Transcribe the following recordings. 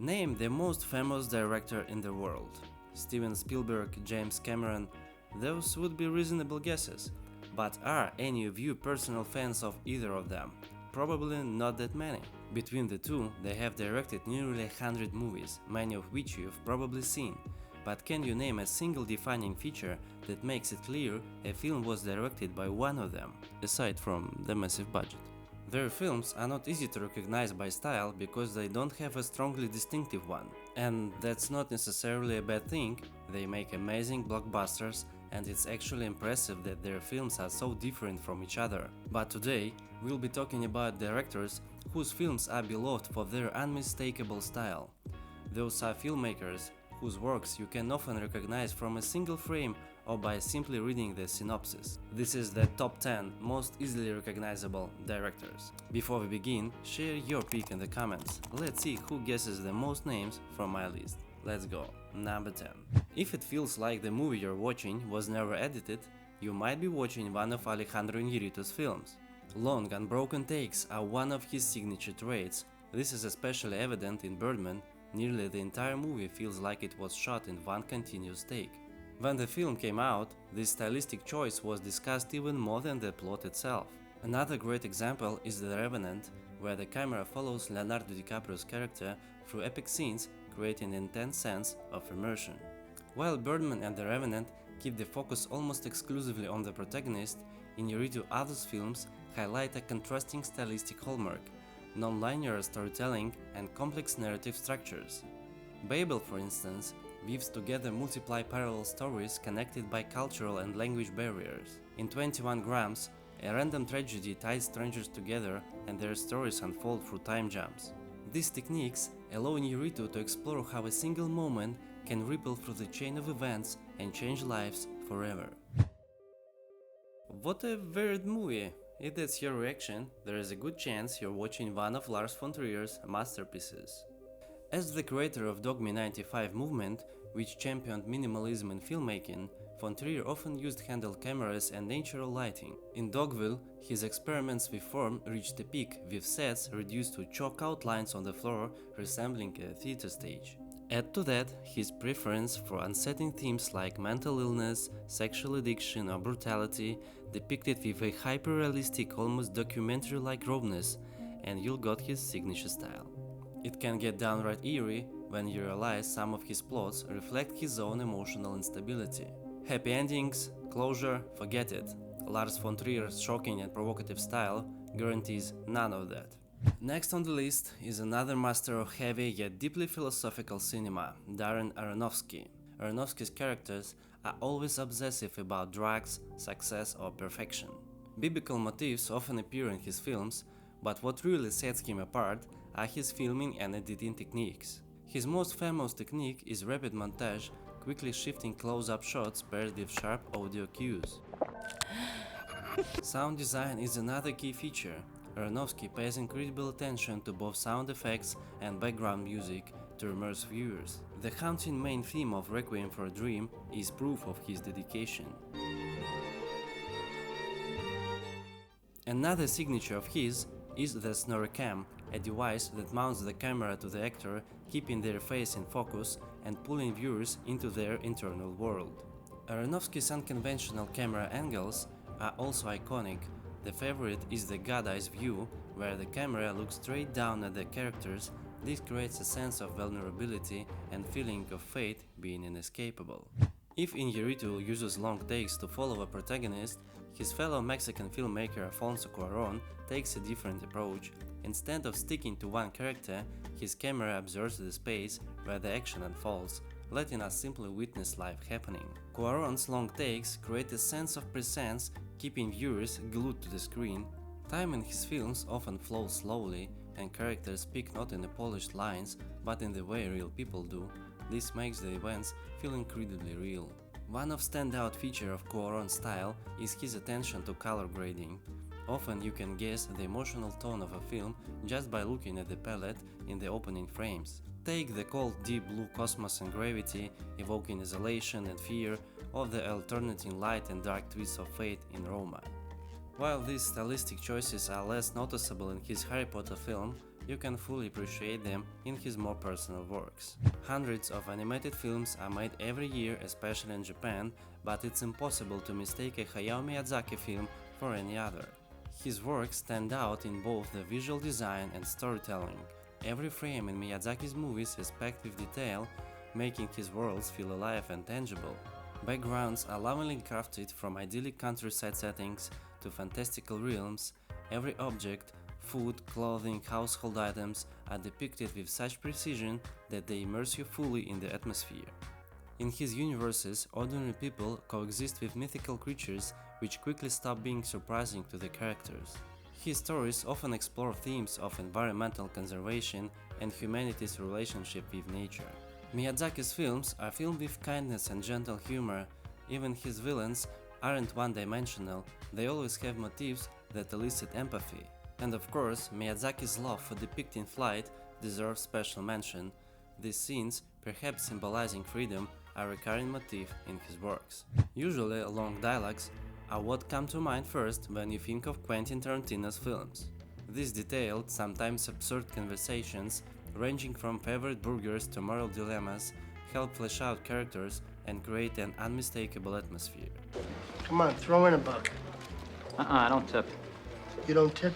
Name the most famous director in the world. Steven Spielberg, James Cameron, those would be reasonable guesses. But are any of you personal fans of either of them? Probably not that many. Between the two, they have directed nearly 100 movies, many of which you've probably seen. But can you name a single defining feature that makes it clear a film was directed by one of them, aside from the massive budget? Their films are not easy to recognize by style because they don't have a strongly distinctive one. And that's not necessarily a bad thing, they make amazing blockbusters, and it's actually impressive that their films are so different from each other. But today, we'll be talking about directors whose films are beloved for their unmistakable style. Those are filmmakers whose works you can often recognize from a single frame or by simply reading the synopsis. This is the top 10 most easily recognizable directors. Before we begin, share your pick in the comments. Let's see who guesses the most names from my list. Let's go. Number 10. If it feels like the movie you're watching was never edited, you might be watching one of Alejandro Iñárritu's films. Long, unbroken takes are one of his signature traits. This is especially evident in Birdman. Nearly the entire movie feels like it was shot in one continuous take. When the film came out, this stylistic choice was discussed even more than the plot itself. Another great example is The Revenant, where the camera follows Leonardo DiCaprio's character through epic scenes, creating an intense sense of immersion. While Birdman and The Revenant keep the focus almost exclusively on the protagonist, Iñárritu other films highlight a contrasting stylistic hallmark: non-linear storytelling and complex narrative structures. Babel, for instance, weaves together multiple parallel stories connected by cultural and language barriers. In 21 Grams, a random tragedy ties strangers together and their stories unfold through time jumps. These techniques allow Iñárritu to explore how a single moment can ripple through the chain of events and change lives forever. What a weird movie! If that's your reaction, there is a good chance you're watching one of Lars von Trier's masterpieces. As the creator of Dogme 95 movement, which championed minimalism in filmmaking, von Trier often used handheld cameras and natural lighting. In Dogville, his experiments with form reached a peak, with sets reduced to chalk outlines on the floor resembling a theater stage. Add to that his preference for unsettling themes like mental illness, sexual addiction or brutality, depicted with a hyper-realistic, almost documentary-like rawness, and you'll got his signature style. It can get downright eerie when you realize some of his plots reflect his own emotional instability. Happy endings, closure, forget it. Lars von Trier's shocking and provocative style guarantees none of that. Next on the list is another master of heavy yet deeply philosophical cinema, Darren Aronofsky. Aronofsky's characters are always obsessive about drugs, success or perfection. Biblical motifs often appear in his films, but what really sets him apart are his filming and editing techniques. His most famous technique is rapid montage, quickly shifting close-up shots paired with sharp audio cues. Sound design is another key feature. Aronofsky pays incredible attention to both sound effects and background music to immerse viewers. The haunting main theme of Requiem for a Dream is proof of his dedication. Another signature of his is the SnorriCam, a device that mounts the camera to the actor, keeping their face in focus and pulling viewers into their internal world. Aronofsky's unconventional camera angles are also iconic. The favorite is the God-eyes view, where the camera looks straight down at the characters. This creates a sense of vulnerability and feeling of fate being inescapable. If Iñárritu uses long takes to follow a protagonist, his fellow Mexican filmmaker Alfonso Cuarón takes a different approach. Instead of sticking to one character, his camera observes the space where the action unfolds, letting us simply witness life happening. Cuarón's long takes create a sense of presence, keeping viewers glued to the screen. Time in his films often flows slowly, and characters speak not in the polished lines, but in the way real people do. This makes the events feel incredibly real. One of standout feature of Cuarón's style is his attention to color grading. Often you can guess the emotional tone of a film just by looking at the palette in the opening frames. Take the cold deep blue cosmos and gravity, evoking isolation and fear, or the alternating light and dark twists of fate in Roma. While these stylistic choices are less noticeable in his Harry Potter film, you can fully appreciate them in his more personal works. Hundreds of animated films are made every year, especially in Japan, but it's impossible to mistake a Hayao Miyazaki film for any other. His works stand out in both the visual design and storytelling. Every frame in Miyazaki's movies is packed with detail, making his worlds feel alive and tangible. Backgrounds are lovingly crafted from idyllic countryside settings to fantastical realms. Every object, food, clothing, household items are depicted with such precision that they immerse you fully in the atmosphere. In his universes, ordinary people coexist with mythical creatures which quickly stop being surprising to the characters. His stories often explore themes of environmental conservation and humanity's relationship with nature. Miyazaki's films are filled with kindness and gentle humor. Even his villains aren't one-dimensional, they always have motifs that elicit empathy. And of course, Miyazaki's love for depicting flight deserves special mention. These scenes, perhaps symbolizing freedom, are a recurring motif in his works. Usually, long dialogues are what come to mind first when you think of Quentin Tarantino's films. These detailed, sometimes absurd conversations, ranging from favorite burgers to moral dilemmas, help flesh out characters and create an unmistakable atmosphere. Come on, throw in a buck. I don't tip. You don't tip?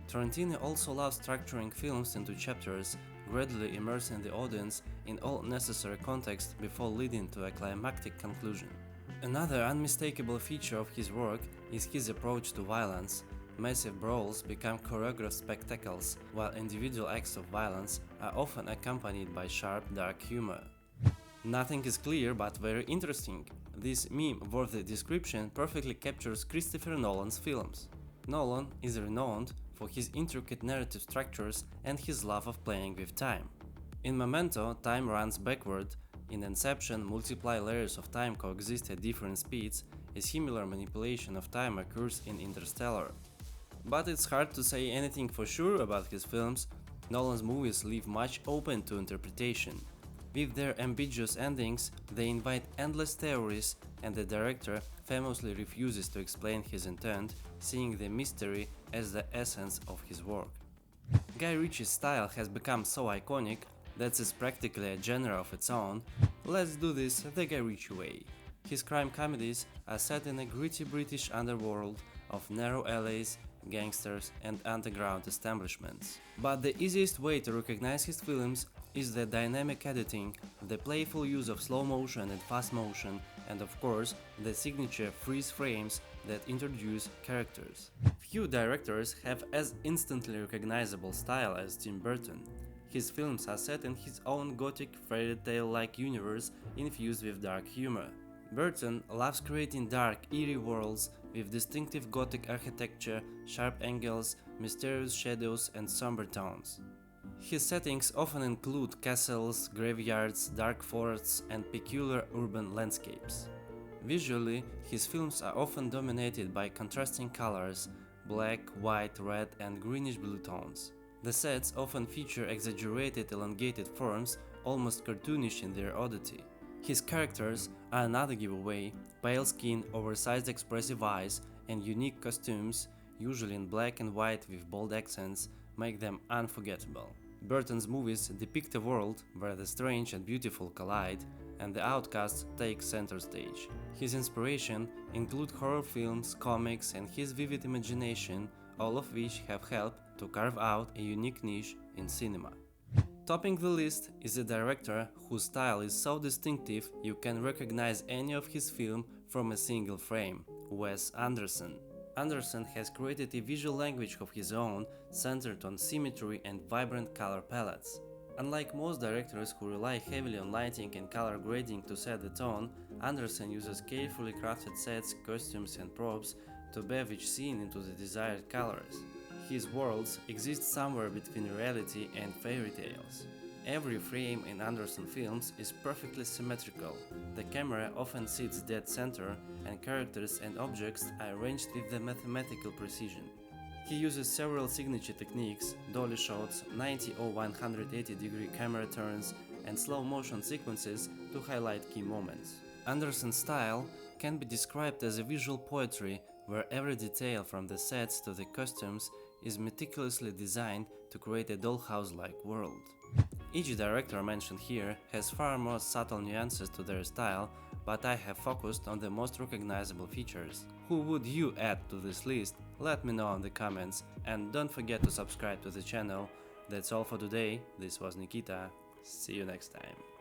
Tarantino also loves structuring films into chapters, gradually immersing the audience in all necessary context before leading to a climactic conclusion. Another unmistakable feature of his work is his approach to violence. Massive brawls become choreographed spectacles, while individual acts of violence are often accompanied by sharp, dark humor. Nothing is clear but very interesting. This meme-worthy description perfectly captures Christopher Nolan's films. Nolan is renowned for his intricate narrative structures and his love of playing with time. In Memento, time runs backward. In Inception, multiple layers of time coexist at different speeds. A similar manipulation of time occurs in Interstellar. But it's hard to say anything for sure about his films. Nolan's movies leave much open to interpretation. With their ambiguous endings, they invite endless theories, and the director famously refuses to explain his intent, seeing the mystery as the essence of his work. Guy Ritchie's style has become so iconic that it's practically a genre of its own. Let's do this the Guy Ritchie way. His crime comedies are set in a gritty British underworld of narrow alleys, gangsters, and underground establishments. But the easiest way to recognize his films is the dynamic editing, the playful use of slow motion and fast motion, and of course, the signature freeze frames that introduce characters. Few directors have as instantly recognizable style as Tim Burton. His films are set in his own gothic fairy tale-like universe infused with dark humor. Burton loves creating dark, eerie worlds with distinctive gothic architecture, sharp angles, mysterious shadows, and somber tones. His settings often include castles, graveyards, dark forests, and peculiar urban landscapes. Visually, his films are often dominated by contrasting colors, black, white, red, and greenish-blue tones. The sets often feature exaggerated, elongated forms, almost cartoonish in their oddity. His characters are another giveaway. Pale skin, oversized expressive eyes, and unique costumes, usually in black and white with bold accents, make them unforgettable. Burton's movies depict a world where the strange and beautiful collide, and the outcasts take center stage. His inspiration include horror films, comics, and his vivid imagination, all of which have helped to carve out a unique niche in cinema. Topping the list is a director whose style is so distinctive you can recognize any of his film from a single frame: Wes Anderson. Anderson has created a visual language of his own, centered on symmetry and vibrant color palettes. Unlike most directors who rely heavily on lighting and color grading to set the tone, Anderson uses carefully crafted sets, costumes, and props to bathe each scene into the desired colors. His worlds exist somewhere between reality and fairy tales. Every frame in Anderson films is perfectly symmetrical. The camera often sits dead center, and characters and objects are arranged with the mathematical precision. He uses several signature techniques: dolly shots, 90 or 180-degree camera turns, and slow motion sequences to highlight key moments. Anderson's style can be described as a visual poetry where every detail from the sets to the costumes is meticulously designed to create a dollhouse-like world. Each director mentioned here has far more subtle nuances to their style, but I have focused on the most recognizable features. Who would you add to this list? Let me know in the comments, and don't forget to subscribe to the channel. That's all for today. This was Nikita. See you next time.